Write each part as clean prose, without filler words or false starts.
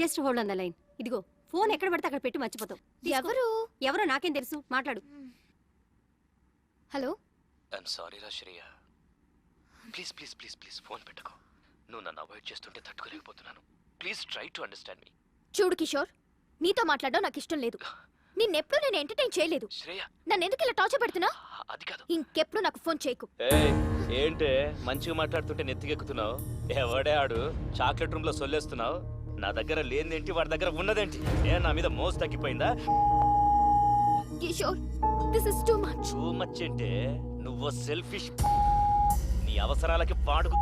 Just hold on the line. ఇదిగో phone ఎక్కడ పడితే అక్కడ పెట్టి మర్చిపోతావు. ఎవరో నాకేం తెలుసు, మాట్లాడు. హలో. ఐఎమ్ సారీ రా Shreya, please please please please phone పెట్టుకో. నువ్వు నన్ను అవాయిడ్ చేస్తుంటే తట్టుకోలేకపోతున్నాను. ప్లీజ్ ట్రై టు అండర్స్టాండ్ మీ. చూడు కిషోర్, నీతో మాట్లాడడం నాకు ఇష్టం లేదు. నిన్నెప్పుడు నేను ఎంటర్టైన్ చేయలేదు. శ్రేయ, నన్ను ఎందుకు ఇలా టార్చర్ పెడుతున్నా? అది కాదు. ఇంకెప్పుడు నాకు ఫోన్ చేయకు. ఏంటే మంచిగా మాట్లాడుతుంటే నెత్తికెక్కుతున్నావు? ఎవడే ఆడు చాక్లెట్ రూమ్ లో సొల్లేస్తున్నావు? నా దగ్గర లేనిదేంటి, వాడి దగ్గర ఉన్నదేంటి? నా మీద మోసు తగ్గిపోయిందా? Kishore, this is too much. Too much అంటే నువ్వు సెల్ఫిష్. నీ అవసరాలకి వాడు.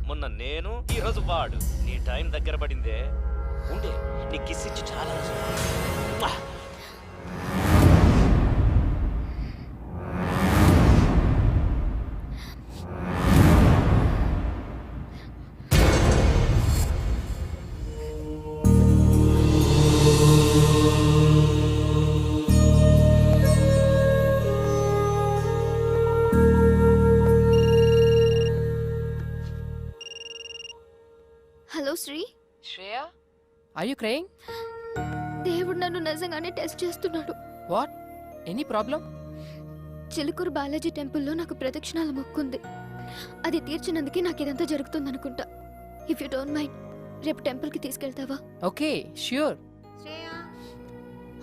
మొన్న నేను, ఈ రోజు వాడు. నీ టైం దగ్గర పడిందే. ఉండే నీ కిస్ ఇచ్చి చాలా hello Sri. Shreya, are you crying? దేవుడు నన్ను నిజంగానే టెస్ట్ చేస్తున్నాడు. What? Any problem? Chilukuru Balaji టెంపుల్లో నాకు ప్రదక్షిణాల మొక్కుంది. అది తీర్చినందుకే నాకు ఇదంతా జరుగుతుందనుకుంటా. ఇఫ్ యూ డోంట్ మైండ్, రేపు టెంపుల్కి తీసుకెళ్తావా? Okay, sure.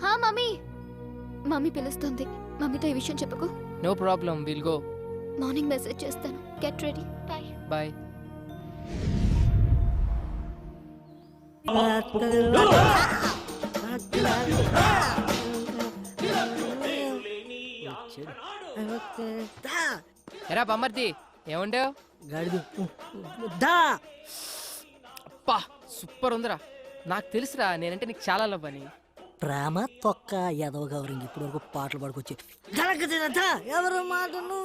హా మమ్మీ. మమ్మీ పిలుస్తుంది. మమ్మీతో ఈ విషయం చెప్పకు. No problem, we'll go. Morning message చేస్తాను. Get ready. బాయ్. Bye. ఎరా బమ్మర్ది, ఏముండవు? అప్పా సూపర్ ఉందిరా. నాకు తెలుసురా, నేనంటే నీకు చాలా లవ్ అని. ప్రేమ తొక్క ఎదవ గౌరింగ్ ఇప్పుడు వరకు పాటలు పాడుకొచ్చి ఎవరు మాటను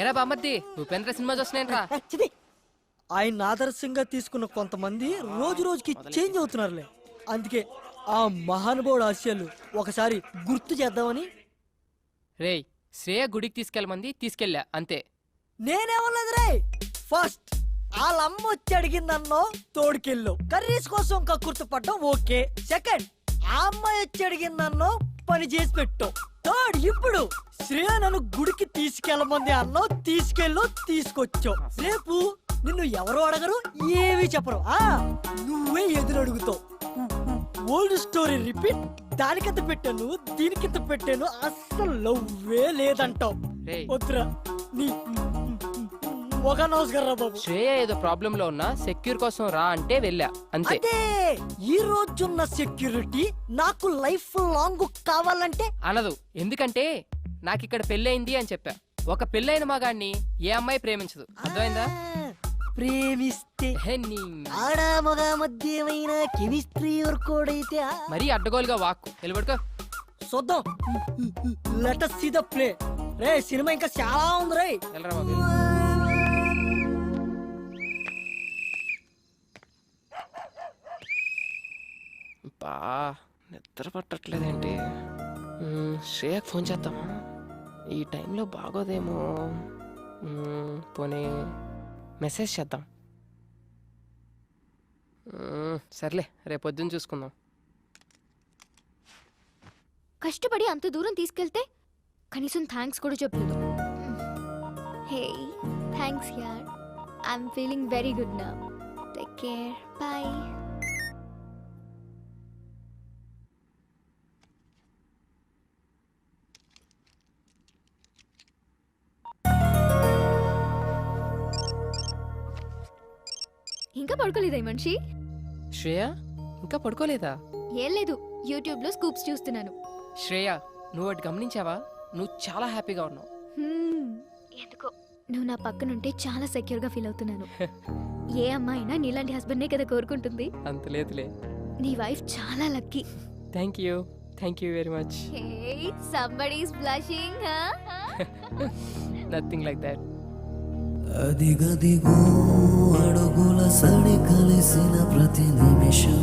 ఎరా బామ్మర్ది, ఉపేంద్ర సినిమా చూస్తున్నాయంట్రా. ఆయన ఆదర్శంగా తీసుకున్న కొంతమంది రోజు రోజుకి చేంజ్ అవుతున్నారులే. అందుకే ఆ మహానుభావుడు ఆశయాలు ఒకసారి గుర్తు చేద్దామని. రేయ్, శ్రేయ గుడికి తీసుకెళ్ళమంది, తీసుకెళ్ళా అంతే. నేనేమన్నది రే, ఫస్ట్ వాళ్ళమ్మ వచ్చి అడిగిందన్నో తోడుకెళ్ళు, కర్రీస్ కోసం కక్కుర్తి పడ్డం ఓకే. సెకండ్, ఆ అమ్మాయి వచ్చి అడిగిందన్నో పని చేసి పెట్టు. థర్డ్, ఇప్పుడు శ్రేయ నన్ను గుడికి తీసుకెళ్ళమంది అన్నో తీసుకెళ్ళు, తీసుకొచ్చావు. రేపు నిన్ను ఎవరు అడగరు, ఏవి చెప్పరు, నువ్వే ఎదురు అడుగుతావు. Old story repeat. దానికింత పెట్టాను, దీనికింత పెట్టాను, అస్సలు లవ్వే లేదంటావు. వద్దురా నీ ఒక నమస్కారం బాబు. శ్రేయ ఏదో ప్రాబ్లం లో ఉన్నా సెక్యూర్ కోసం రా అంటే వెళ్ళా అంతే. ఈ రోజున్న సెక్యూరిటీ నాకు లైఫ్ లాంగ్ కావాలంటే అనదు. ఎందుకంటే నాకు ఇక్కడ పెళ్ళయింది అని చెప్పా. ఒక పెళ్ళైన మగాన్ని ఏ అమ్మాయి ప్రేమించదు, అర్థమైందా? ప్రేమిస్తే ఆడ మగ మధ్యమైన కెమిస్ట్రీ వర్కౌట్ అయితే మరీ అడ్డగోలుగా వాక్కు నిలబడుకో. చూద్దాం. Let us see the play. Ray cinema ఇంకా చాలా ఉంది రే. వెళ్ళరా బాబు. బా నిద్ర పట్టట్లేదేంటి? శ్రేయకు ఫోన్ చేద్దామా? ఈ టైంలో బాగోదేమో. పోనీ మెసేజ్ చేద్దాం. సర్లే, రేపొద్దున చూసుకుందాం. కష్టపడి అంత దూరం తీసుకెళ్తే కనీసం థ్యాంక్స్ కూడా చెప్పలేదు. హే థ్యాంక్స్ యార్, I'm feeling very good now. Take care, bye. ఇంకా పడుకోలేదా ఈ మనిషి? శ్రేయ ఇంకా పడుకోలేదా? ఏం లేదు, యూట్యూబ్ లో స్కూప్స్ చూస్తున్నాను. శ్రేయ, నువ్వు అటు గమనించావా? నువ్వు చాలా హ్యాపీగా ఉన్నావు. ఎందుకో నువ్వు నా పక్కనుంటే చాలా సెక్యూర్ గా ఫీల్ అవుతున్నాను. ఏ అమ్మాయినా నీలాంటి హస్బెండ్ కదా కోరుకుంటుంది. అంత లేదులే, నీ వైఫ్ చాలా lucky. Thank you very much. Hey, somebody is blushing, huh? Nothing like that. అదిగదిగో అడుగుల సడి కలిసిన ప్రతి నిమిషం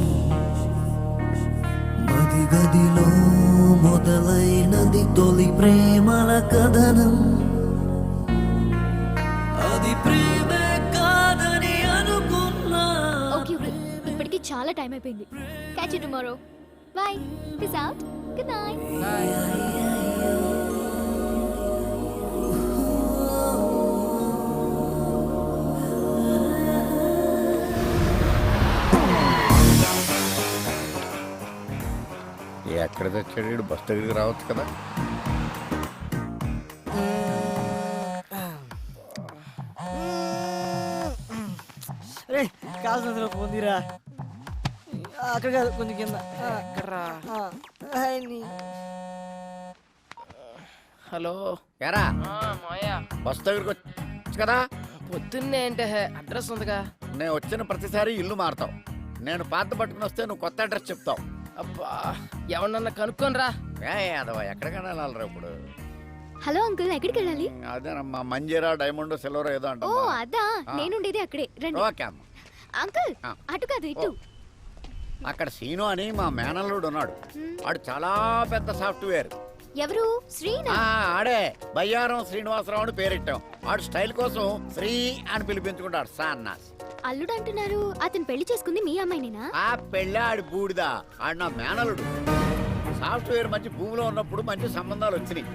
మదిగదిలో మొదలైనది తొలి ప్రేమల కథనం. అది ప్రేమే కాదని అనుకున్నా. Okay, కి చాలా టైం అయిపోయింది. Catch you tomorrow. By. Peace out. Good night. ఎక్కడ తెచ్చాడు బస్ దగ్గరికి రావచ్చు కదా. రే కాల్సిన పొందిరా. అక్కడ కాదు, కొంచెం కింద. ఆ, హాయ్ నీ. హలో ఎరా మాయా, బస్ దగ్గరికి వచ్చు కదా. పొద్దున్నే అంటే అడ్రస్ ఉందిగా. నేను వచ్చిన ప్రతిసారి ఇల్లు మారుతావు. నేను పాత పట్టుకుని వస్తే నువ్వు కొత్త అడ్రస్ చెప్తావు. అబ్బా, ఎవరన్నా కనుక్కోనరా. అదవా ఎక్కడికైనా వెళ్ళాలరా ఇప్పుడు. హలో అంకుల్, ఎక్కడికి వెళ్ళాలి? అదేనమ్మా మంజీరా డైమండ్ సిల్వర్ ఏదో ఓ అంట. అదా, నేనుండేది అక్కడే. రండి. ఓకే అమ్మ. అంకుల్, ఆ. అటు కాదు ఇటు. అక్కడ సీను అని మా మేనల్లుడు ఉన్నాడు. వాడు చాలా పెద్ద సాఫ్ట్వేర్. ఎవరు? శ్రీనా? ఆడే బయ్యారం శ్రీనివాసరావు అని పేరెట్టాం. వాడు స్టైల్ కోసం శ్రీ అని పిలిపించుకుంటాడు సాన్నాస్. అల్లుడు అంటున్నారు. అతను పెళ్లి చేసుకుంది మీ అమ్మాయినేనా? ఆ పెళ్ళి ఆడి బూడిదా. ఆడు నా మేనలుడు. సాఫ్ట్వేర్ మంచి భూమిలో ఉన్నప్పుడు మంచి సంబంధాలు వచ్చినాయి.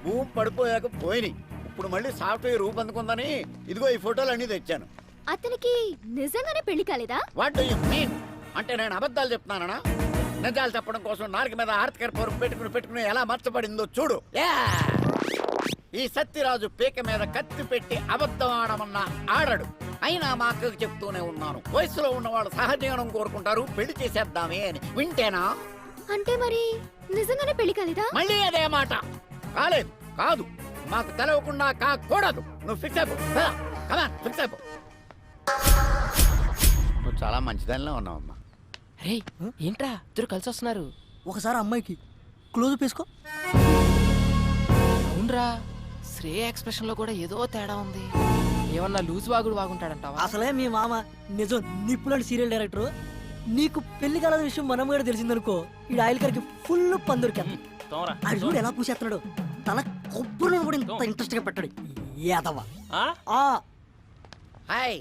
భూమి పడిపోయాక పోయినాయి. ఇప్పుడు మళ్ళీ సాఫ్ట్వేర్ రూపొందుకుందని ఇదిగో ఈ ఫోటోలు అన్ని తెచ్చాను. అతనికి నిజంగానే పెళ్లి కాలేదా? What do you mean? అంటే నేను అబద్ధాలు చెప్తున్నానా? నిజాలు చెప్పడం కోసం నాలుగు మీద ఆర్తికర పొరుగు పెట్టుకుని ఎలా మర్చబడిందో చూడు. ఈ సత్యరాజు పీక మీద కత్తి పెట్టి అబద్ధం ఆడమన్నా ఆడడు. అయినా మా అక్కకు చెప్తూనే ఉన్నాను, వయసులో ఉన్నవాళ్ళు సహజీవనం కోరుకుంటారు, పెళ్లి చేసేద్దామే అని. వింటేనా? అంటే మరి నిజంగానే పెళ్లి కాలేదా? మళ్ళీ అదే మాట. కాలేదు, కాదు, మాకు తెలవకుండా కాకూడదు. నువ్వు ఫిక్స్ అయిపో. కమాన్, ఫిక్స్ అయిపో. నువ్వు చాలా మంచిదానిలో ఉన్నావమ్మా. రే ఏంట్రా ఇద్దరు కలిసి వస్తున్నారు? ఒకసారి అమ్మాయికి క్లోజ్ వేసుకో. అవునరా, శ్రేయ ఎక్స్ప్రెషన్ లో కూడా ఏదో తేడా ఉంది. ఏమన్నా లూజ్ వాగుడు వాగుంటాడంటావా? అసలే మీ మామ నిజం నిప్పులాంటి సీరియల్ డైరెక్టర్. నీకు పెళ్లి కాలని విషయం మనం కూడా తెలిసిందనుకో, ఈ ఆయిల్ కరికి ఫుల్ పందురికి. ఆడు చూడు ఎలా పూసేస్తున్నాడు. తల కొబ్బరి కూడా ఇంత ఇంట్రెస్ట్ గా పెట్టాడు. ఏదవా. హాయ్.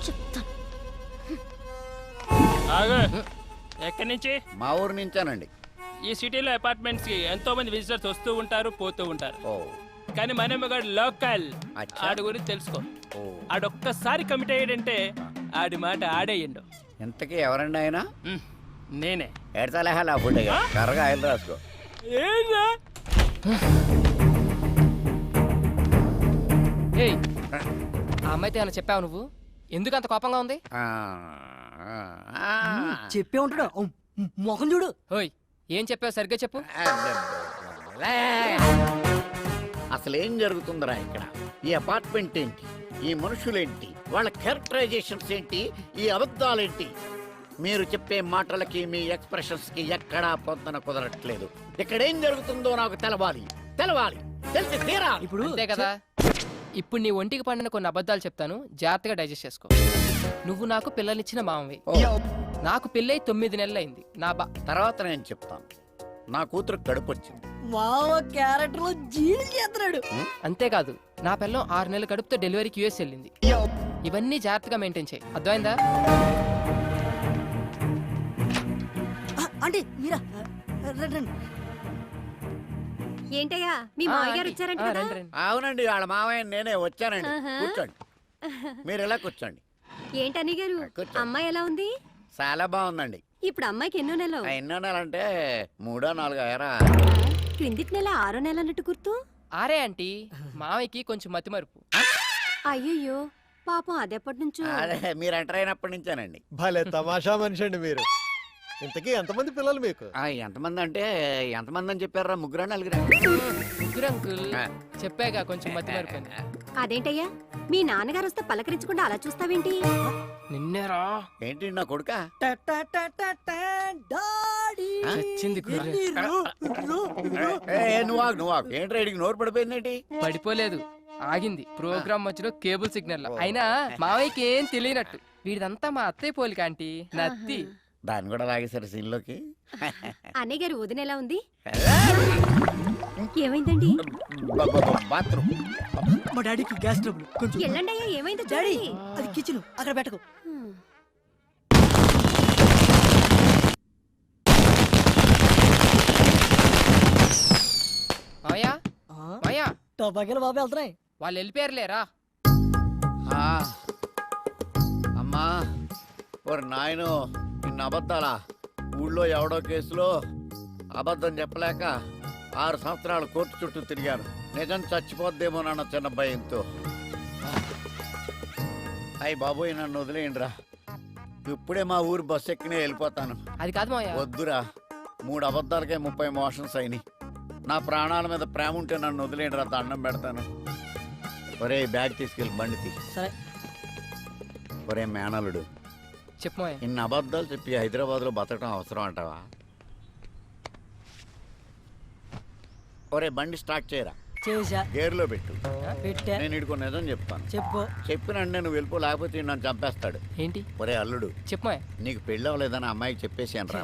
చెప్తాను. ఎక్కడి నుంచి? మా ఊరు నుంచానండి. ఈ సిటీలో అపార్ట్మెంట్స్ కి ఎంతో మంది విజిటర్స్ వస్తూ ఉంటారు, పోతూ ఉంటారు. ఓ కానీ మనమ్మగాడు లోకల్. అచ్చా. ఆడి గురించి తెలుసుకో. ఓ ఆడొక్కసారి కమిట్ అయ్యాడంటే ఆడి మాట ఆడేయండు. ఇంతకీ ఎవరండి ఆయన? నేనే. ఎడతలేహాలి ఆ ఫుడ్ కర్రగా ఆయిల్ రాసుకో. ఏంరా? ఏయ్, ఆ అమ్మాయితో ఏమైనా చెప్పావు నువ్వు? ఎందుకు అంత కోపంగా ఉంది? చెప్పే ఉంటాడు. మొహం చూడు. ఓయ్, ఏం చెప్పావు సరిగ్గా చెప్పు. అసలు ఏం జరుగుతుందిరా ఇక్కడ? ఈ అపార్ట్మెంట్ ఏంటి? ఈ మనుషులేంటి? వాళ్ళ క్యారెక్టరైజేషన్స్ ఏంటి? ఈ అబద్ధాలేంటి? మీరు చెప్పే మాటలకి మీ ఎక్స్ప్రెషన్స్ కి ఎక్కడా పొందన కుదరట్లేదు. ఇక్కడ ఏం జరుగుతుందో నాకు తెలవాలి. తెలిసి తీరా. ఇప్పుడు అంతే కదా. ఇప్పుడు నీ ఒంటికి పండిన కొన్ని అబద్ధాలు చెప్తాను, జాగ్రత్తగా డైజెస్ట్ చేసుకో. నువ్వు నాకు పిల్లనిచ్చిన మామవి. నాకు పెళ్ళై 9 నెలలైంది. తర్వాత నేను చెప్తాను. నా కూతురు కడుపు వచ్చింది. మామ క్యారెక్టర్ లో జీడి చేస్తున్నాడు. అంతేకాదు, నా పిల్లం 6 నెలల కడుపుతో డెలివరీకి యూఎస్ వెళ్ళింది. ఇవన్నీ జాగ్రత్తగా మెయింటైన్ చేయి, అర్థమైందా? అంటే మీరా రండి. ఏంటయ్యా మీ మామయ్య గారు వచ్చారంట కదా? అవునండి, వాళ్ళ మావయ్య నేనే వచ్చానండి. ఆహా. కూర్చోండి, మీరు ఎలా కూర్చోండి. ఏంటని గారు, కూర్చో. అమ్మాయి ఎలా ఉంది? చాలా బాగుందండి. ఇప్పుడు అమ్మాయికి ఎన్నో నెలలు? ఎన్నో నెలంటే 3 4 అయ్యారా? క్రిందిటి నెల 6వ నెల అన్నట్టు గుర్తు. ఆరే ఆంటీ, మామయ్యకి కొంచెం మతిమరుపు. అయ్యయ్యో పాపం, అదెప్పటి నుంచో. అదే మీరు ఎంటర్ అయినప్పటి నుంచేనండి. భలే తమాషా మనిషి అండి మీరు. ఇంతకీ ఎంతమంది పిల్లలు మీకు? ఎంతమంది అంటే ఎంతమంది అని చెప్పారా? 3 4 ముగ్గురు అంకుల్. చెప్పాగా కొంచెం మతిమరుపు అని. అదేంటయ్యా, మీ నాన్నగారు వస్తే పలకరించకుండా అలా చూస్తావేంటి? నిన్నేరా ఏంటి నా కొడుక? చచ్చింది గుర్రె. నువ్వు ఏంటి రైడికి నోరు పడిపోయిందేంటి? పడిపోలేదు, ఆగింది ప్రోగ్రామ్ మధ్యలో కేబుల్ సిగ్నల్. అయినా మావయ్యకి ఏం తెలియనట్టు. వీడిదంతా మా అత్తయ్య పోలిక ఆంటీ, నత్తి. దాన్ని కూడా లాగేశారు సీన్లోకి. అన్నయ్య గారు వదిన ఎలా ఉంది? ఏమైందండి బాత్రూమ్. మా డాడీకి గ్యాస్ ట్రబుల్ కొంచెం. ఎల్లండి అయ్యా, ఏమైందో డాడీ చూడండి. అది కిచెన్, అక్కడ పెట్టకు. మాయా మాయా టపాకాయలు బాబు వెళ్తున్నాయి. వాళ్ళు వెళ్ళిపోయారులేరా. ఆ, అమ్మా ఓరి నాయను, నిన్న అబద్ధాలా? ఊళ్ళో ఎవడో కేసులో అబద్ధం చెప్పలేక 6 సంవత్సరాలు కోర్టు చుట్టూ తిరిగాను. నిజం చచ్చిపోద్దేమోనన్న చిన్న భయంతో. అయ్యి బాబోయ్, నన్ను వదిలేయండిరా. ఇప్పుడే మా ఊరు బస్సు ఎక్కినే వెళ్ళిపోతాను. అది కాదు మాయా. వద్దురా, 3 అబద్ధాలకే 30 మోషన్స్ అయినాయి. నా ప్రాణాల మీద ప్రేమ ఉంటే నన్ను వదిలేయండిరా, దండం పెడతాను. ఒరే బ్యాగ్ తీసుకెళ్ళి బండి తీ. సరే. ఒరే మేనలుడు, చెప్పు మాయా. ఇన్ని అబద్ధాలు చెప్పి హైదరాబాద్లో బతకడం అవసరం అంటావా? ఒరే బండి స్టార్ట్ చేయరా, చేసా. గేర్లో పెట్టు. పెట్టా. నేను ఇడుకో నిజం చెప్తాను. చెప్పు. చెప్పినంటే నువ్వు వెళ్ళిపో, లేకపోతే ఈడు నన్ను చంపేస్తాడు. ఏంటి? ఒరే అల్లుడు, చెప్పు మాయా. నీకు పెళ్ళి అవ్వలేదని అమ్మాయికి చెప్పేసాను రా.